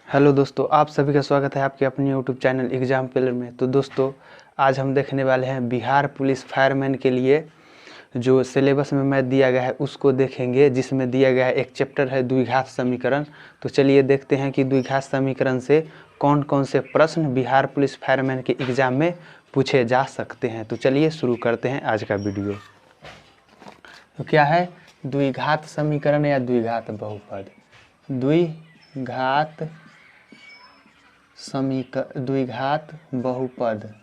Hello दोस्तों, आप सभी का स्वागत है आपके अपने यूट्यूब चैनल एग्जाम पिलर में। तो दोस्तों, आज हम देखने वाले हैं बिहार पुलिस फायरमैन के लिए जो सिलेबस में मैथ दिया गया है उसको देखेंगे, जिसमें दिया गया है एक चैप्टर है द्विघात समीकरण। तो चलिए देखते हैं कि द्विघात समीकरण से कौन कौन से प्रश्न बिहार पुलिस फायरमैन के एग्ज़ाम में पूछे जा सकते हैं। तो चलिए शुरू करते हैं आज का वीडियो। तो क्या है द्विघात समीकरण या द्विघात बहुपद? द्विघात बहुपद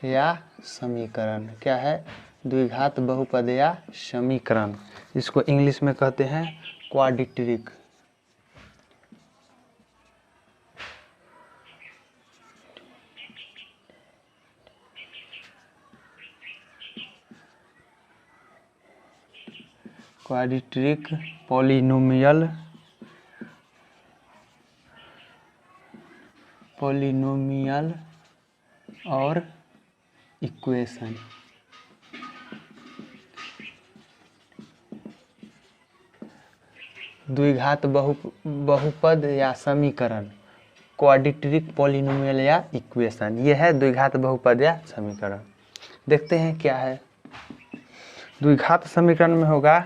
या समीकरण। क्या है? द्विघात बहुपद या समीकरण। इसको इंग्लिश में कहते हैं क्वाड्रेटिक। क्वाड्रेटिक पॉलिनोमियल और इक्वेशन। द्विघात बहुपद या समीकरण, क्वाड्रेटिक पॉलिनोमियल या इक्वेशन, ये है द्विघात बहुपद या समीकरण। देखते हैं क्या है। द्विघात समीकरण में होगा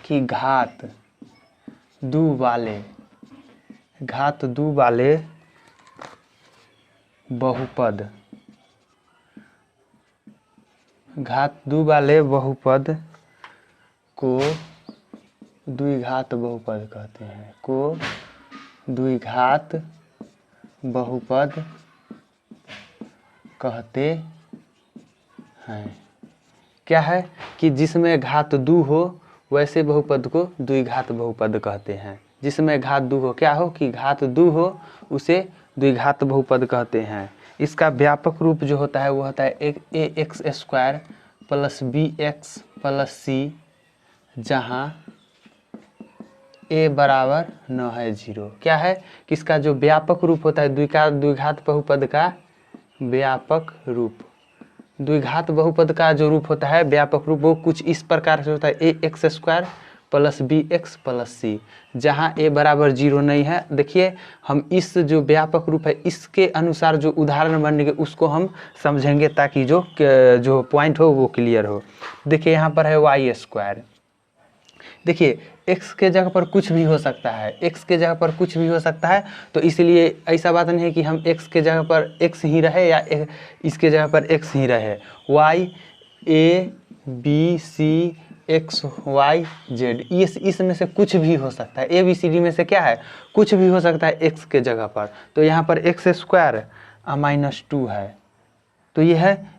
कि घात दो वाले बहुपद, घात दो वाले बहुपद को द्विघात बहुपद कहते हैं, को द्विघात बहुपद कहते हैं। क्या है कि जिसमें घात दो हो वैसे बहुपद को द्विघात बहुपद कहते हैं। जिसमें घात दो हो, क्या हो कि घात दो हो, उसे द्विघात बहुपद कहते हैं। इसका व्यापक रूप जो होता है वो होता है एक ax square plus bx plus c, जहाँ a बराबर न है 0। क्या है कि इसका जो व्यापक रूप होता है द्विघात बहुपद का व्यापक रूप, द्विघात बहुपद का जो रूप होता है व्यापक रूप, वो कुछ इस प्रकार से होता है ax square plus bx plus c, जहाँ a बराबर 0 नहीं है। देखिए, हम इस जो व्यापक रूप है इसके अनुसार जो उदाहरण बनेंगे उसको हम समझेंगे ताकि जो पॉइंट हो वो क्लियर हो। देखिए यहाँ पर है वाई स्क्वायर। देखिए x के जगह पर कुछ भी हो सकता है, x के जगह पर कुछ भी हो सकता है, तो इसलिए ऐसा बात नहीं है कि हम x के जगह पर x ही रहे या इसके जगह पर x ही रहे। y a b c x y z, इसमें से कुछ भी हो सकता है। a b c d में से क्या है, कुछ भी हो सकता है x के जगह पर। तो यहाँ पर x स्क्वायर -2 है, तो ये है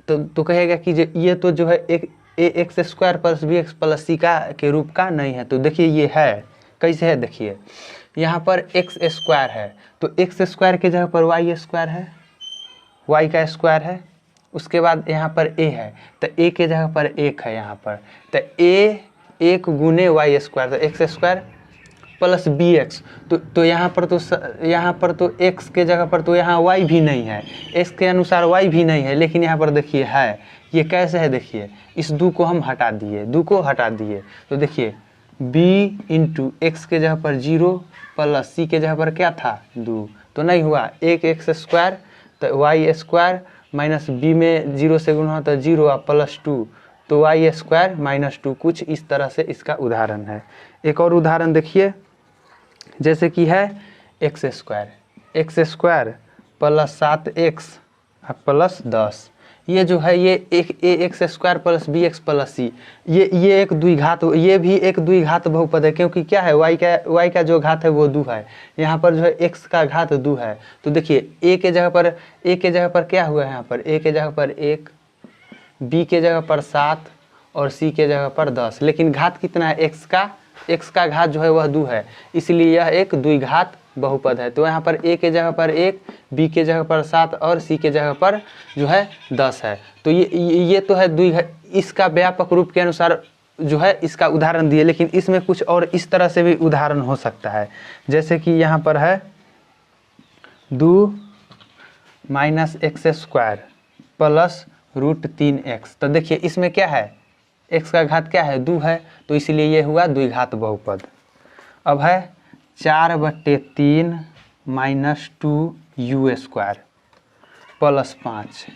तो कहेगा कि ये तो जो है एक ax square plus bx plus c का के रूप का नहीं है। तो देखिए ये है, कैसे है, देखिए यहाँ पर x स्क्वायर है, तो x स्क्वायर के जगह पर y स्क्वायर है, y का स्क्वायर है। उसके बाद यहाँ पर a है, तो a के जगह पर 1 है यहाँ पर, तो a 1 गुने y स्क्वायर, तो x स्क्वायर प्लस bx। तो यहाँ पर तो x के जगह पर तो यहाँ y भी नहीं है, x के अनुसार y भी नहीं है, लेकिन यहाँ पर देखिए है। ये कैसे है, देखिए इस दो को हम हटा दिए, तो देखिए b इंटू एक्स के जगह पर 0 प्लस c के जगह पर क्या था 2, तो नहीं हुआ 1 x स्क्वायर, तो y स्क्वायर माइनस b में 0 से गुणा तो 0 प्लस 2, तो y स्क्वायर -2। कुछ इस तरह से इसका उदाहरण है। एक और उदाहरण देखिए, जैसे कि है x square plus 7x plus 10, ये जो है ये एक ax square plus bx plus c, ये एक द्विघात, ये भी एक द्विघात बहुपद है, क्योंकि क्या है y का जो घात है वो 2 है, यहाँ पर जो है x का घात 2 है। तो देखिए a के जगह पर क्या हुआ है, यहाँ पर a के जगह पर 1, b के जगह पर 7 और c के जगह पर 10, लेकिन घात कितना है x का घात जो है वह 2 है, इसलिए यह एक द्विघात बहुपद है। तो यहाँ पर a के जगह पर 1, b के जगह पर 7 और c के जगह पर जो है 10 है। तो ये तो है द्विघात, इसका व्यापक रूप के अनुसार जो है इसका उदाहरण दिए, लेकिन इसमें कुछ और इस तरह से भी उदाहरण हो सकता है। जैसे कि यहाँ पर है 2 minus x square plus √3x। तो देखिए इसमें क्या है, x का घात क्या है 2 है, तो इसलिए ये हुआ द्विघात बहुपद। अब है 4/3 माइनस 2u² प्लस 5।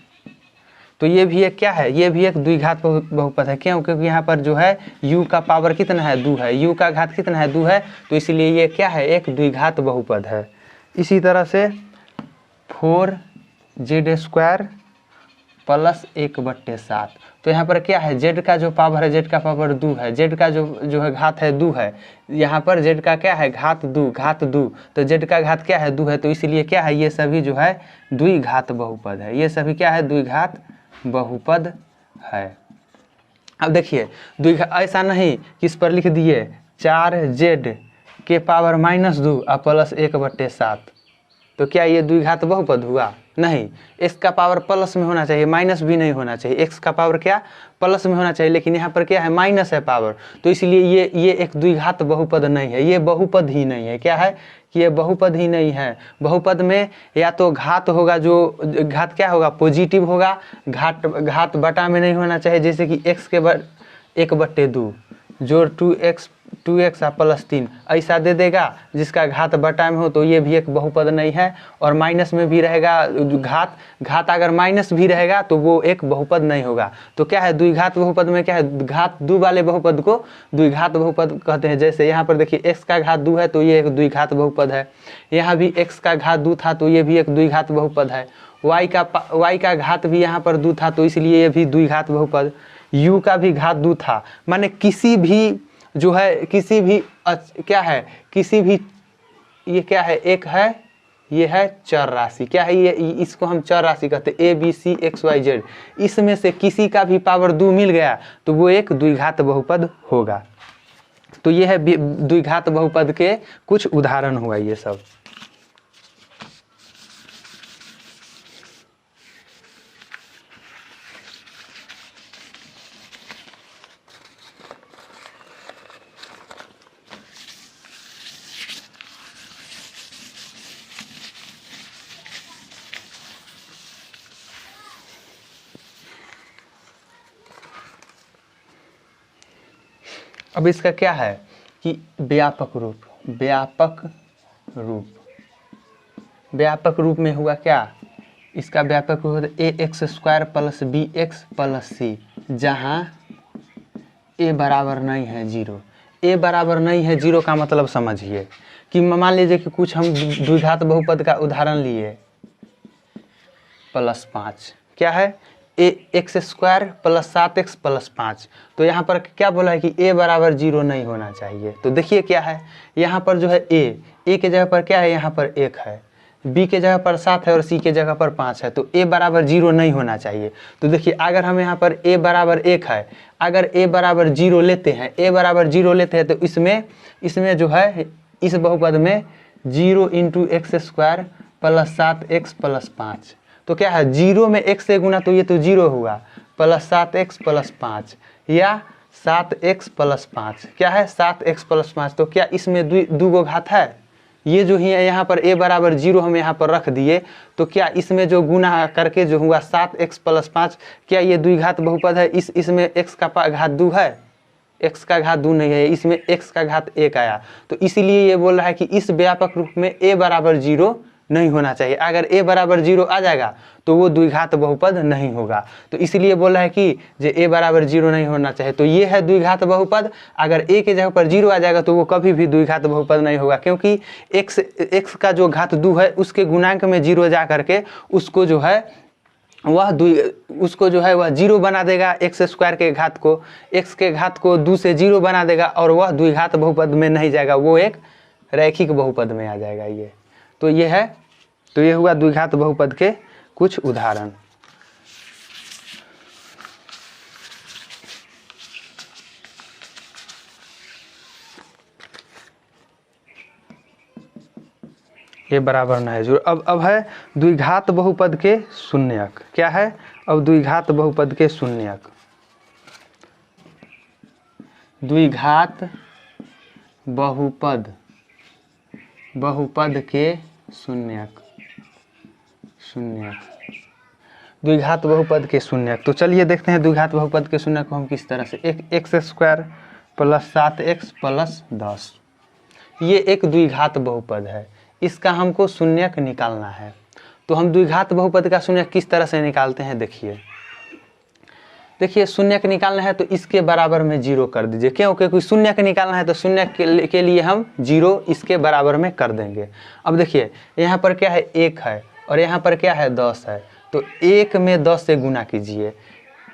तो ये भी एक क्या है, ये भी एक द्विघात बहुपद है। क्यों? क्योंकि यहाँ पर जो है u का पावर कितना है, 2 है, u का घात कितना है, 2 है, तो इसलिए ये क्या है, एक द्विघात बहुपद है। इसी तरह से 4z² प्लस 1/7। तो यहाँ पर क्या है, z का जो पावर है, z का पावर 2 है, z का जो है घात है 2 है, यहाँ पर z का क्या है, घात 2, तो z का घात क्या है, 2 है, तो इसलिए क्या है, ये सभी जो है द्विघात बहुपद है। ये सभी क्या है, द्विघात बहुपद है। अब देखिए ऐसा नहीं कि इस पर लिख दिए 4z के पावर -2 और प्लस 1/7, तो क्या ये द्विघात बहुपद हुआ? नहीं, x का पावर प्लस में होना चाहिए, माइनस भी नहीं होना चाहिए। x का पावर क्या, प्लस में होना चाहिए, लेकिन यहाँ पर क्या है, माइनस है पावर, तो इसलिए ये एक द्विघात बहुपद नहीं है, ये बहुपद ही नहीं है। क्या है कि ये बहुपद ही नहीं है। बहुपद में या तो घात होगा, जो घात क्या होगा, पॉजिटिव होगा, घात बटा में नहीं होना चाहिए, जैसे कि x के 1/2 जो 2x और प्लस 3 ऐसा दे देगा जिसका घात बटा में हो, तो ये भी एक बहुपद नहीं है। और माइनस में भी रहेगा घात अगर माइनस भी रहेगा तो वो एक बहुपद नहीं होगा। तो क्या है, द्विघात बहुपद में क्या है, घात 2 वाले बहुपद को द्विघात बहुपद कहते हैं। जैसे यहाँ पर देखिए x का घात 2 है तो ये एक द्विघात बहुपद है, यहाँ भी x का घात 2 था तो ये भी एक द्विघात बहुपद है, y का घात भी यहाँ पर 2 था तो इसलिए ये भी द्विघात बहुपद, u का भी घात 2 था। माने किसी भी जो है, किसी भी क्या है, किसी भी, ये क्या है, एक है, ये है चर राशि, क्या है ये, इसको हम चर राशि कहते हैं, ABCXYZ, इसमें से किसी का भी पावर 2 मिल गया तो वो एक द्विघात बहुपद होगा। तो ये है द्विघात बहुपद के कुछ उदाहरण हुआ ये सब। अब इसका क्या है कि व्यापक रूप में हुआ क्या, इसका व्यापक रूप ax² plus bx plus c, जहाँ a बराबर नहीं है 0। a बराबर नहीं है 0 का मतलब समझिए कि मान लीजिए कि कुछ हम द्विघात बहुपद का उदाहरण लिए, +5, क्या है, x² प्लस 7x प्लस 5। तो यहाँ पर क्या बोला है कि a बराबर 0 नहीं होना चाहिए। तो देखिए क्या है, यहाँ पर जो है a के जगह पर क्या है, यहाँ पर 1 है, b के जगह पर 7 है और c के जगह पर 5 है, तो a बराबर 0 नहीं होना चाहिए। तो देखिए अगर हम यहाँ पर a बराबर 1 है, अगर a बराबर 0 लेते हैं, a बराबर 0 लेते हैं, तो इसमें जो है, इस बहुपद में 0 × x² प्लस 7x प्लस 5, तो क्या है, 0 में x से गुना तो ये तो 0 हुआ, प्लस 7x प्लस 5 या 7x प्लस 5, क्या है, 7x प्लस 5। तो क्या इसमें दो गो घात है, ये जो ही है यहाँ पर a बराबर 0 हम यहाँ पर रख दिए, तो क्या इसमें जो गुना करके जो हुआ 7x प्लस 5, क्या ये द्विघात बहुपद है? इसमें x का घात 2 है, x का घात 2 नहीं है, इसमें x का घात 1 आया। तो इसीलिए ये बोल रहा है कि इस व्यापक रूप में a बराबर 0 नहीं होना चाहिए। अगर a बराबर 0 आ जाएगा तो वो द्विघात बहुपद नहीं होगा। तो इसलिए बोल रहा है कि जे a बराबर 0 नहीं होना चाहिए। तो ये है द्विघात बहुपद। अगर a के जगह पर 0 आ जाएगा तो वो कभी भी द्विघात बहुपद नहीं होगा, क्योंकि x का जो घात 2 है उसके गुणांक में 0 जा करके उसको जो है वह 0 बना देगा। x² के घात को, x के घात को 2 से 0 बना देगा और वह द्विघात बहुपद में नहीं जाएगा, वो एक रैखिक बहुपद में आ जाएगा। ये तो ये है, तो ये हुआ द्विघात बहुपद के कुछ उदाहरण। ये बराबर ना है 0। अब है द्विघात बहुपद के शून्यक। क्या है? अब द्विघात बहुपद के शून्यक। द्विघात बहुपद के शून्यक। द्विघात बहुपद के शून्यक। तो चलिए देखते हैं द्विघात बहुपद के शून्यक को हम किस तरह से। x² प्लस 7x प्लस 10, ये एक द्विघात बहुपद है, इसका हमको शून्यक निकालना है। तो हम द्विघात बहुपद का शून्यक किस तरह से निकालते हैं, देखिए शून्यक निकालना है तो इसके बराबर में 0 कर दीजिए, क्यों? क्योंकि शून्यक निकालना है तो शून्यक के लिए हम 0 इसके बराबर में कर देंगे। अब देखिए यहाँ पर क्या है, 1 है और यहाँ पर क्या है, 10 है। तो 1 में 10 से गुना कीजिए,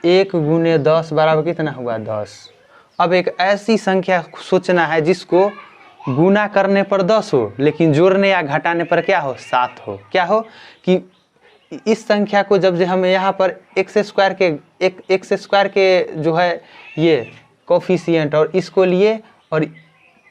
1 गुने 10 बराबर कितना हुआ, 10। अब एक ऐसी संख्या सोचना है जिसको गुना करने पर 10 हो लेकिन जोड़ने या घटाने पर क्या हो, 7 हो। क्या हो कि इस संख्या को जब हम यहाँ पर एक्स स्क्वायर के जो है ये कोफिशिएंट और इसको लिए और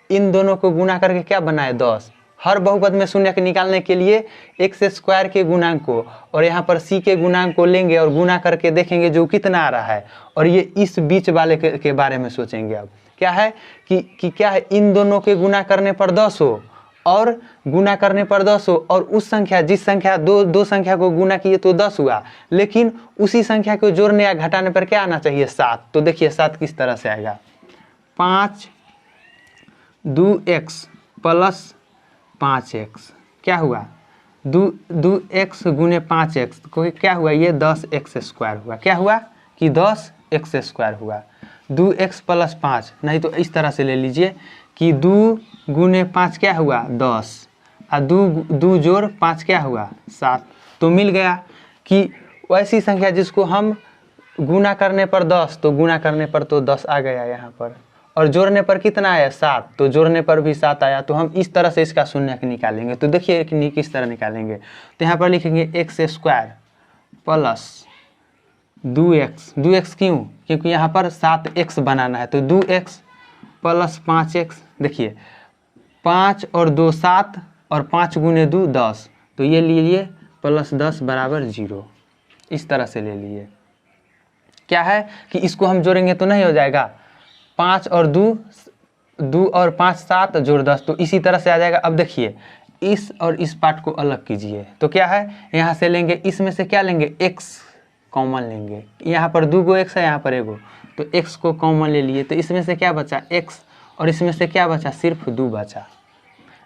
इन दोनों को गुना करके क्या बनाए, 10। हर बहुपद में शून्यक निकालने के लिए एक्स स्क्वायर के गुणांक को और यहाँ पर सी के गुणांक को लेंगे और गुना करके देखेंगे जो कितना आ रहा है, और ये इस बीच वाले के बारे में सोचेंगे। अब क्या है कि क्या है, इन दोनों के गुना करने पर 10 हो और गुना करने पर 10 हो और उस संख्या जिस संख्या दो संख्या को गुना किए तो 10 हुआ, लेकिन उसी संख्या को जोड़ने या घटाने पर क्या आना चाहिए, 7। तो देखिए 7 किस तरह से आएगा, 5 2x प्लस 5x क्या हुआ, 2x गुने 5x को क्या हुआ, ये 10x स्क्वायर हुआ। क्या हुआ कि 10x स्क्वायर हुआ। 2x प्लस 5 नहीं तो इस तरह से ले लीजिए कि 2 गुने 5 क्या हुआ, 10 और 2 जोड़ 5 क्या हुआ, 7। तो मिल गया कि वैसी संख्या जिसको हम गुना करने पर 10, तो गुना करने पर तो 10 आ गया यहाँ पर, और जोड़ने पर कितना आया, 7, तो जोड़ने पर भी 7 आया। तो हम इस तरह से इसका शून्यक निकालेंगे। तो देखिए किस तरह निकालेंगे, तो यहाँ पर लिखेंगे एक्स स्क्वायर प्लस 2x क्यों, क्योंकि यहाँ पर 7x बनाना है। तो 2x प्लस 5x, देखिए 5 और 2 7 और 5 गुने 2 10, तो ये ले लिए प्लस 10 बराबर 0। इस तरह से ले लिए। क्या है कि इसको हम जोड़ेंगे तो नहीं हो जाएगा, 5 और 2 और 5 7 जोड़ 10, तो इसी तरह से आ जाएगा। अब देखिए इस और इस पार्ट को अलग कीजिए, तो क्या है यहाँ से लेंगे, इसमें से क्या लेंगे, x कॉमन लेंगे। यहाँ पर 2 गो x है, यहाँ पर 1 गो, तो x को कॉमन ले लिए, तो इसमें से क्या बचा, x, और इसमें से क्या बचा, सिर्फ 2 बचा।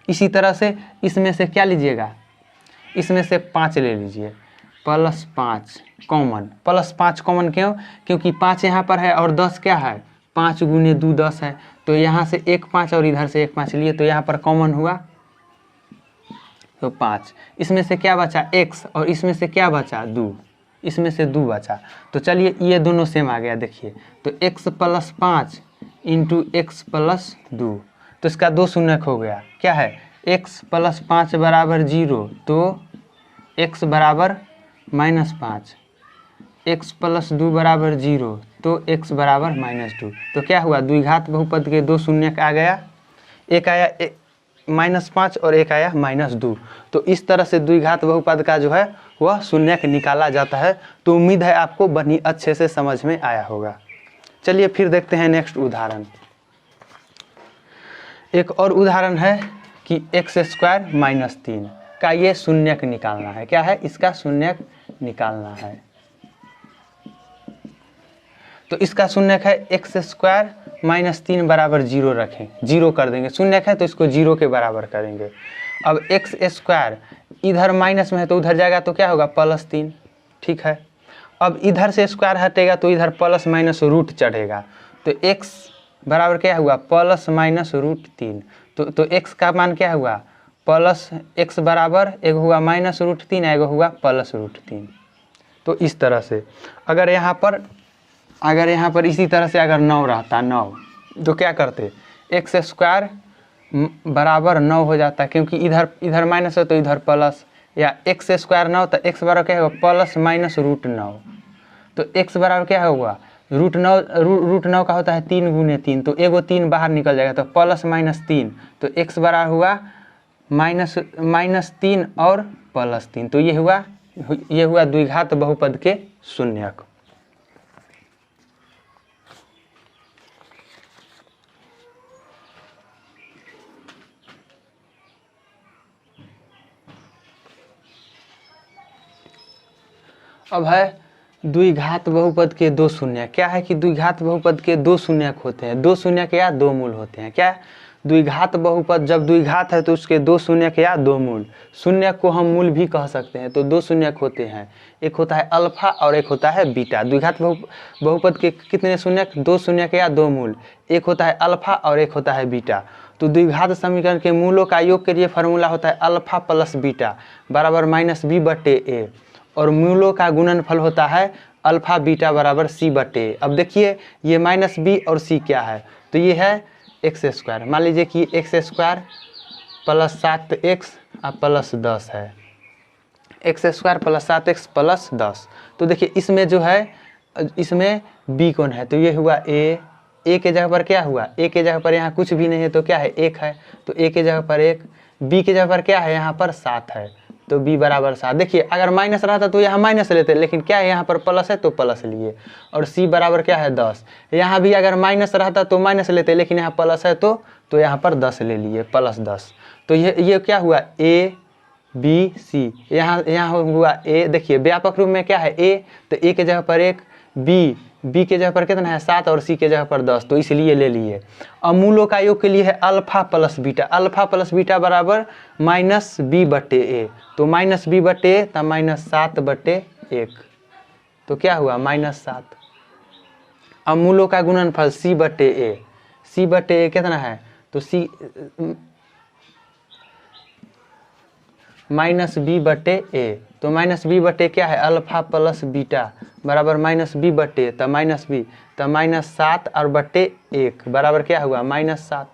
इसी तरह से इसमें से क्या लीजिएगा, इसमें से 5 ले लीजिए, प्लस 5 कॉमन। प्लस 5 कॉमन क्यों, क्योंकि 5 यहाँ पर है और 10 क्या है, 5 गुने 2 10 है, तो यहाँ से 1 5 और इधर से 1 5 लिए, तो यहाँ पर कॉमन हुआ तो 5। इसमें से क्या बचा, x, और इसमें से क्या बचा, 2, इसमें से 2 बचा। तो चलिए ये दोनों सेम आ गया, देखिए तो x plus 5 into x plus 2, तो इसका 2 शून्यक हो गया। क्या है, x प्लस 5 बराबर 0, तो x बराबर -5, x प्लस 2 बराबर 0, तो x बराबर -2। तो क्या हुआ, द्विघात बहुपद के 2 शून्यक आ गया, एक आया -5 और एक आया -2। तो इस तरह से द्विघात बहुपद का जो है वह शून्यक निकाला जाता है। तो उम्मीद है आपको बनी अच्छे से समझ में आया होगा। चलिए फिर देखते हैं नेक्स्ट उदाहरण। एक और उदाहरण है कि x स्क्वायर -3 का ये शून्यक निकालना है। क्या है, इसका शून्यक निकालना है। तो इसका शून्यक है x स्क्वायर -3 बराबर 0 रखें, 0 कर देंगे। शून्यक है तो इसको 0 के बराबर करेंगे। अब x स्क्वायर इधर माइनस में है तो उधर जाएगा तो क्या होगा, +3। ठीक है, अब इधर से स्क्वायर हटेगा तो इधर प्लस माइनस रूट चढ़ेगा, तो x बराबर क्या हुआ, +-√3। तो x का मान क्या हुआ, प्लस x बराबर एक हुआ -√3, एक हुआ +√3। तो इस तरह से अगर यहाँ पर इसी तरह से अगर 9 रहता, 9, तो क्या करते, x स्क्वायर बराबर 9 हो जाता, क्योंकि इधर माइनस है तो इधर प्लस, या x स्क्वायर 9 तो x बराबर क्या होगा, +-√9। तो x बराबर क्या होगा, √9 का होता है 3 गुने 3, तो एगो 3 बाहर निकल जाएगा, तो +-3, तो x बराबर हुआ -3 और +3। तो ये हुआ द्विघात बहुपद के शून्यक। अब है द्विघात बहुपद के 2 शून्यक। क्या है कि द्विघात बहुपद के 2 शून्यक होते हैं, 2 शून्यक या 2 मूल होते हैं। क्या द्विघात बहुपद जब द्विघात है तो उसके दो शून्यक या दो मूल, शून्यक को हम मूल भी कह सकते हैं। तो दो शून्यक होते हैं, एक होता है अल्फा और एक होता है बीटा। द्विघात बहुपद के कितने शून्यक? दो शून्यक या दो मूल, एक होता है अल्फा और एक होता है बीटा। तो द्विघात समीकरण के मूलों का योग के लिए फॉर्मूला होता है अल्फा प्लस बीटा बराबर माइनस बी बटे ए, और मूलों का गुणनफल होता है अल्फा बीटा बराबर सी बटे। अब देखिए ये माइनस बी और सी क्या है, तो ये है एक्स स्क्वायर। मान लीजिए कि x square plus 7x plus 10 है, x square plus 7x plus 10। तो देखिए इसमें जो है, इसमें b कौन है, तो ये हुआ a के जगह पर क्या हुआ, a के जगह पर यहाँ कुछ भी नहीं है तो क्या है 1 है, तो a के जगह पर 1, b के जगह पर क्या है यहाँ पर 7 है, तो b बराबर 7। देखिए अगर माइनस रहता तो यहाँ माइनस लेते, लेकिन क्या है यहाँ पर प्लस है तो प्लस लिए, और c बराबर क्या है 10। यहाँ भी अगर माइनस रहता तो माइनस लेते, लेकिन यहाँ प्लस है तो यहाँ पर 10 ले लिए, प्लस 10। तो ये क्या हुआ a b c, यहाँ हुआ a। देखिए व्यापक रूप में क्या है a, तो a के जगह पर 1, b के जगह पर कितना है 7 और c के जगह पर 10, तो इसलिए ले लिए। अब मूलों का योग के लिए है अल्फा प्लस बीटा बराबर माइनस बी बटे ए, तो माइनस बी बटे ए तब माइनस 7 बटे 1, तो क्या हुआ माइनस 7। अब मूलों का गुणनफल c बटे ए कितना है, तो c माइनस बी बटे ए, तो माइनस बी बटे क्या है अल्फा प्लस बीटा बराबर माइनस बी बटे तब माइनस बी तब माइनस 7 और बटे 1 बराबर क्या हुआ माइनस 7।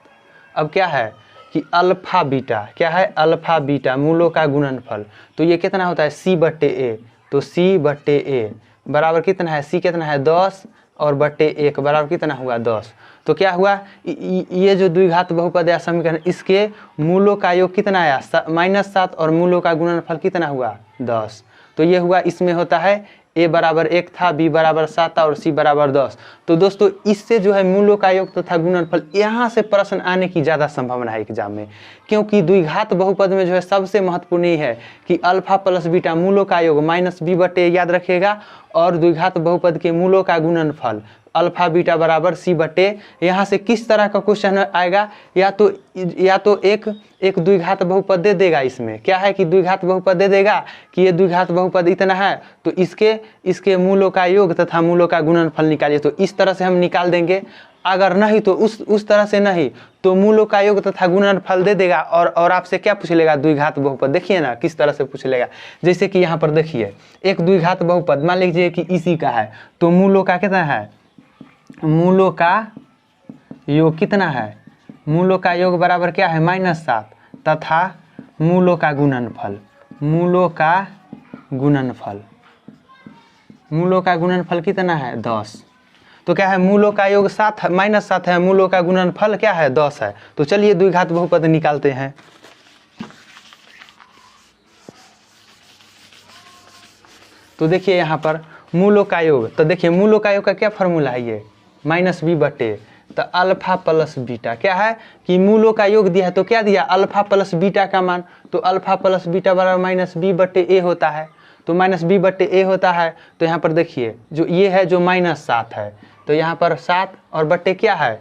अब क्या है कि अल्फा बीटा, क्या है अल्फा बीटा मूलों का गुणनफल, तो ये कितना होता है c बटे ए, तो c बटे ए बराबर कितना है, c कितना है 10 और बटे 1 बराबर कितना हुआ 10। तो क्या हुआ, ये जो द्विघात बहुपद या समीकरण, इसके मूलों का योग कितना आया -7 और मूलों का गुणनफल कितना हुआ 10। तो ये हुआ, इसमें होता है a बराबर 1 था, b बराबर 7 था और c बराबर 10। तो दोस्तों इससे जो है मूलों का योग तथा गुणनफल, यहाँ से प्रश्न आने की ज़्यादा संभावना है एग्जाम में, क्योंकि द्विघात बहुपद में जो है सबसे महत्वपूर्ण ये है कि अल्फा प्लस बीटा मूलों का योग माइनस बी बटे याद रखिएगा, और द्विघात बहुपद के मूलों का गुणनफल अल्फा बीटा बराबर सी बटे। यहाँ से किस तरह का क्वेश्चन आएगा, या तो एक द्विघात बहुपद दे देगा, इसमें क्या है कि द्विघात बहुपद दे देगा कि ये द्विघात बहुपद इतना है, तो इसके मूलों का योग तथा मूलों का गुणनफल निकालिए, तो इस तरह से हम निकाल देंगे। अगर नहीं तो उस तरह से नहीं, तो मूलों का योग तथा गुणनफल दे देगा, और आपसे क्या पूछ लेगा द्विघात बहुपद। देखिए ना किस तरह से पूछ लेगा, जैसे कि यहाँ पर देखिए एक द्विघात बहुपद मान लीजिए कि इसी का है, तो मूलों का कितना है, मूलों का योग कितना है, मूलों का योग बराबर क्या है -7 तथा मूलों का गुणनफल, मूलों का गुणनफल कितना है 10। तो क्या है मूलों का योग -7 है, मूलों का गुणनफल क्या है 10 है। तो चलिए द्विघात बहुपद निकालते हैं। तो देखिए यहाँ पर मूलों का योग, तो देखिए मूलों का योग का क्या फॉर्मूला है, ये माइनस बी बटे, तो अल्फा प्लस बीटा, क्या है कि मूलों का योग दिया है तो क्या दिया अल्फा प्लस बीटा का मान, तो अल्फा प्लस बीटा बराबर माइनस बी बटे ए होता है, तो माइनस बी बटे ए होता है। तो यहाँ पर देखिए जो ये है जो -7 है, तो यहाँ पर 7 और बटे क्या है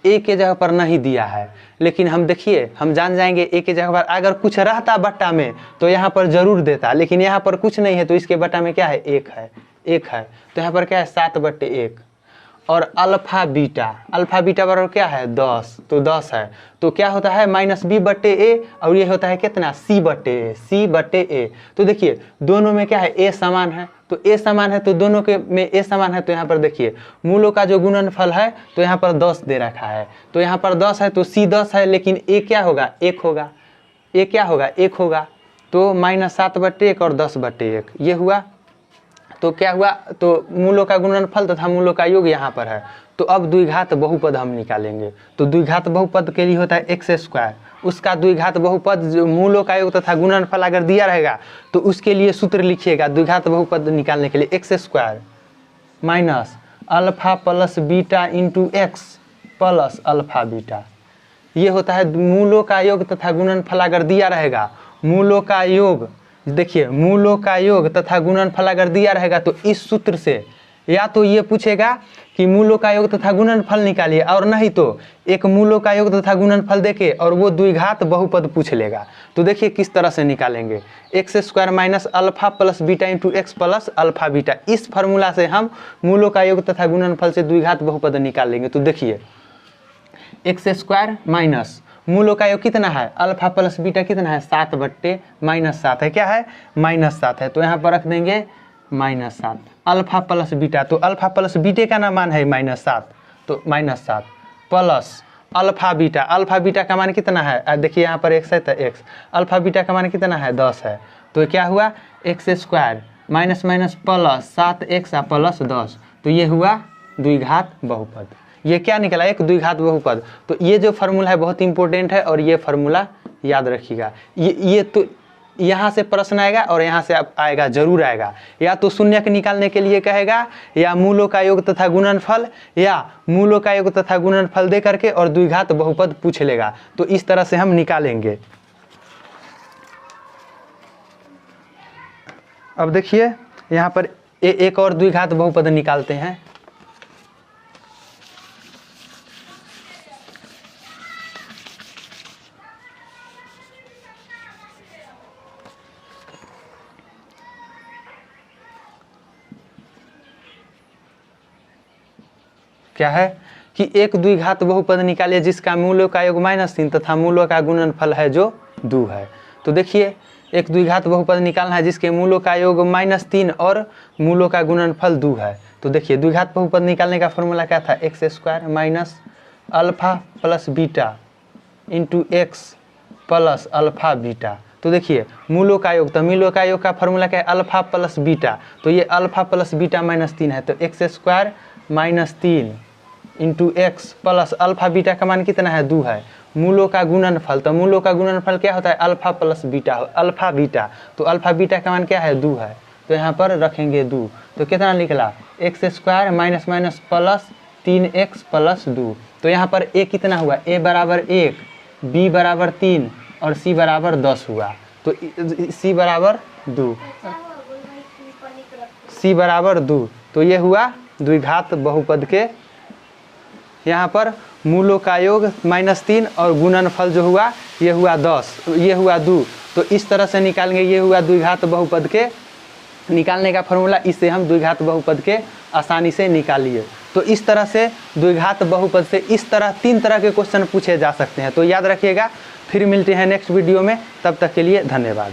ए के जगह पर नहीं दिया है, लेकिन हम देखिए हम जान जाएंगे ए के जगह पर अगर कुछ रहता बट्टा में तो यहाँ पर जरूर देता, लेकिन यहाँ पर कुछ नहीं है तो इसके बट्टा में क्या है 1 है, तो यहाँ पर क्या है 7 बटे 1। और अल्फा बीटा बराबर क्या है 10, तो 10 है, तो क्या होता है माइनस बी बटे ए, और ये होता है कितना सी बटे ए। तो देखिए दोनों में क्या है ए समान है, तो ए समान है तो दोनों के में ए समान है, तो यहाँ पर देखिए मूलों का जो गुणनफल है तो यहाँ पर 10 दे रखा है, तो यहाँ पर 10 है तो सी 10 है, लेकिन ए क्या होगा 1 होगा, ए क्या होगा 1 होगा, तो -7 बटे 1 और 10 बटे 1 ये हुआ। तो क्या हुआ, तो मूलों का गुणनफल तथा मूलों का योग यहाँ पर है। तो अब द्विघात बहुपद हम निकालेंगे, तो द्विघात बहुपद के लिए होता है एक्स स्क्वायर, उसका द्विघात बहुपद जो मूलों का योग तथा गुणनफल अगर दिया रहेगा तो उसके लिए सूत्र लिखिएगा द्विघात बहुपद निकालने के लिए, x square minus alpha plus beta into x plus alpha beta, ये होता है मूलों का योग तथा गुणनफल अगर दिया रहेगा, मूलों का योग देखिए मूलों का योग तथा गुणनफल अगर दिया रहेगा तो इस सूत्र से या तो ये पूछेगा कि मूलों का योग तथा गुणनफल निकालिए, और नहीं तो एक मूलों का योग तथा गुणनफल देके और वो द्विघात बहुपद पूछ लेगा। तो देखिए किस तरह से निकालेंगे, x square minus alpha plus beta into x plus alpha beta. इस फार्मूला से हम मूलों का योग तथा गुणनफल से द्विघात बहुपद निकाल लेंगे। तो देखिए एक्स स्क्वायर माइनस मूलों का योग कितना है, अल्फा प्लस बीटा कितना है, 7/-7 है। क्या है, -7 है। तो यहाँ पर रख देंगे -7 अल्फा प्लस बीटा। तो अल्फा प्लस बीटे का ना मान है -7, तो -7 plus alpha beta. Alpha beta का मान कितना है, देखिए यहाँ पर x है तो x, अल्फा बीटा का मान कितना है 10 है। तो क्या हुआ x square minus minus plus 7x plus 10। तो ये हुआ द्विघात बहुपद। ये क्या निकला, एक द्विघात बहुपद। तो ये जो फार्मूला है बहुत इंपॉर्टेंट है और ये फार्मूला याद रखिएगा। ये तो यहाँ से प्रश्न आएगा और यहाँ से आएगा, जरूर आएगा। या तो शून्यक निकालने के लिए कहेगा, या मूलों का योग तथा गुणनफल, या मूलों का योग तथा गुणनफल दे करके और द्विघात बहुपद पूछ लेगा। तो इस तरह से हम निकालेंगे। अब देखिए यहाँ पर एक और द्विघात बहुपद निकालते हैं। क्या है कि एक द्विघात बहुपद निकालिए जिसका मूलों का योग -3 तथा मूलों का गुणनफल है जो 2 है। तो देखिए एक द्विघात बहुपद निकालना है जिसके मूलों का योग -3 और मूलों का गुणनफल 2 है। तो देखिए द्विघात बहुपद निकालने का फॉर्मूला क्या था, x square minus alpha plus beta into x plus alpha beta. तो देखिए मूलों का योग, तो मूलों का योग का फॉर्मूला क्या है, अल्फा प्लस बीटा। तो ये अल्फा प्लस बीटा -3 है, तो x square -3 into x plus alpha beta का मान कितना है 2 है। मूलों का गुणनफल, तो मूलों का गुणनफल क्या होता है, alpha plus beta, alpha beta. तो अल्फा बीटा का मान क्या है 2 है। तो यहाँ पर रखेंगे 2। तो कितना निकला, x square minus minus plus 3x plus 2। तो यहाँ पर a कितना हुआ, a बराबर 1, b बराबर 3 और c बराबर 10 हुआ। तो c बराबर 2, c बराबर 2। तो ये हुआ द्विघात बहुपद के, यहाँ पर मूलों का योग -3 और गुणनफल जो हुआ ये हुआ 10, ये हुआ 2। तो इस तरह से निकालेंगे। ये हुआ द्विघात बहुपद के निकालने का फॉर्मूला। इससे हम द्विघात बहुपद के आसानी से निकालिए। तो इस तरह से द्विघात बहुपद से इस तरह 3 तरह के क्वेश्चन पूछे जा सकते हैं। तो याद रखिएगा। फिर मिलते हैं नेक्स्ट वीडियो में, तब तक के लिए धन्यवाद।